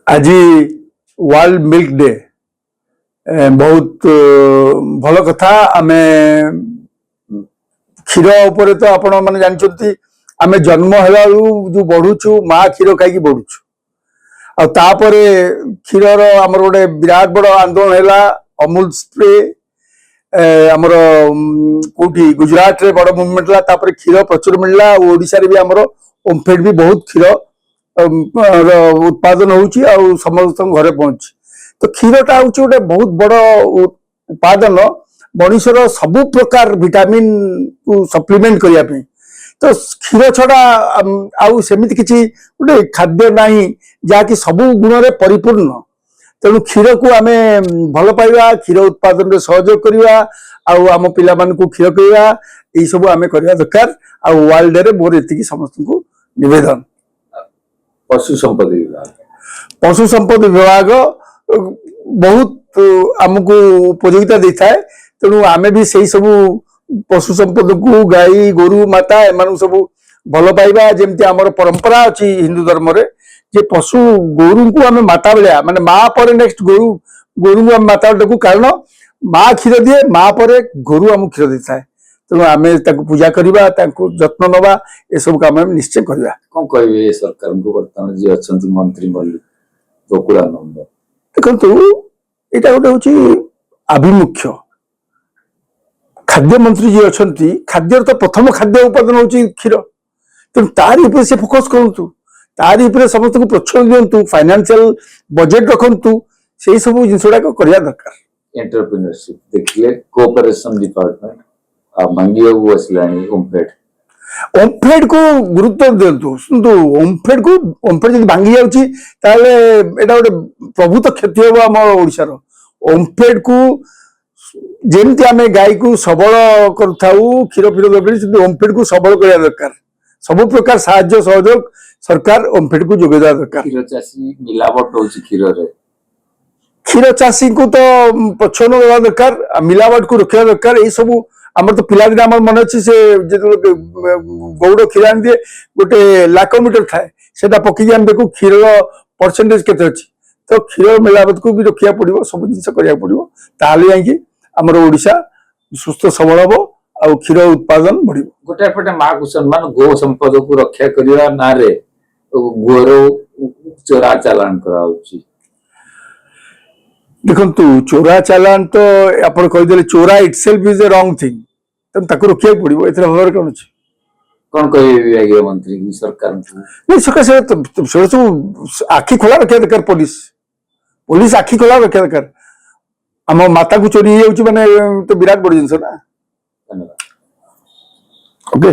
आज world milk day बहुत भल कथा आमे क्षीर उपर तो आपण मैंने जानते आमे जन्म है जो बढ़ुचु माँ क्षीर खाई बढ़ुचु आपर क्षीर आमर गोटे विराट बड़ आंदोलन है अमूल स्प्रे आमर कौटी गुजरात रे बड़ मुवमेंट है क्षीर प्रचुर मिलला ओडिशा रे भी आमर ओमफेड भी बहुत क्षीर उत्पादन होउची और समस्त घरे पहुंची तो क्षीरटा हूँ गोटे बहुत बड़ उत्पादन मनुष्यर सबु प्रकार विटामिन को सप्लीमेंट करने तो क्षीर छड़ा आउ सेमिति किसी गोटे खाद्य नहीं जहाँकि सबु गुण रे परिपूर्ण तेणु क्षीर को आम भल पाइबा क्षीर उत्पादन में सहयोग करवा आम पिला को क्षीर करवा यही सब आम करवा दरकार आ वर्ल्ड रे मोर एति समस्त को निवेदन। पशु संपद विभाग बहुत आमको उपयोगिता देता है तेणु आमे भी सही सब पशु संपद को गाई गोरु माता एम सब भल पाइबा जमती आमर परंपरा अच्छी हिंदू धर्म रे जे पशु गोरु को आम माता बेलिया माने माँ पर नेक्स्ट गोरु को आम माता डाकू कारण माँ क्षीर दिए माँ पर गोरु आम क्षीर देता है तेणु आम पूजा करवा जत्न नवा ये सब काम निश्चय करवा। कौन कहे सरकार को बर्तमान जी अच्छा मंत्री गोकुलानंद देखु यहाँ गोटे हूँ आभिमुख्य खाद्य मंत्री जी अच्छा खाद्य तो प्रथम खाद्य उत्पादन हूँ क्षीर तेणु तार से फोकस करूँ तार समस्त को प्रोत्साहन दिंतु फाइनेंशियल बजेट रखु से सब जिनसुड़ा करवा दरकार। एंटरप्रेन्योरशिप देखिए कोऑपरेशन डिपार्टमेंट मंगी ओमफेड को गुरुत्व दिंतु शुणु ओमफेड जब भांगी जाए गोटे प्रभुत क्षति हम आम ओडिशार ओमफेड को जेमती आम गाई को सबल करूँ क्षीर फीर दे ओमफेड को सबल करवा दरकार सब प्रकार साहाय्य सहयोग सरकार ओमफेड को जोगे दरकार। क्षीर चाषी को तो प्रोत्साहन देवा दरकार मिलावट को रखा दरकार यही सब आम तो पिला दिन आम मन अच्छी से गौड़ क्षीर आनी दिए गोटे लाकोमीटर थाए से पकईकि आम देखू क्षीर परसेंटेज केते अच्छी तो क्षीर मिलावट को भी रखा पड़ो सब जिन करा पड़ो ताकि आमर ओडिशा सुस्थ सबल हम आ क्षीर उत्पादन बढ़ गोटे पटे माँ को सम्मान गो संपद को रक्षा करने ना गोर चोरा चालान करा देखु चोरा चालान तो आप कहीदे चोरा itself is a wrong thing तेनाली रोकवा पड़ो ए भाव कौन अच्छे कौन कहे मंत्री की सरकार नहीं सरकार से सब आखि खोला रखा दरकार पुलिस आखि खोला रखा दरकार आम माता को चोरी हो माने तो विराट बड़ जिनस ना। धन्यवाद। ओके।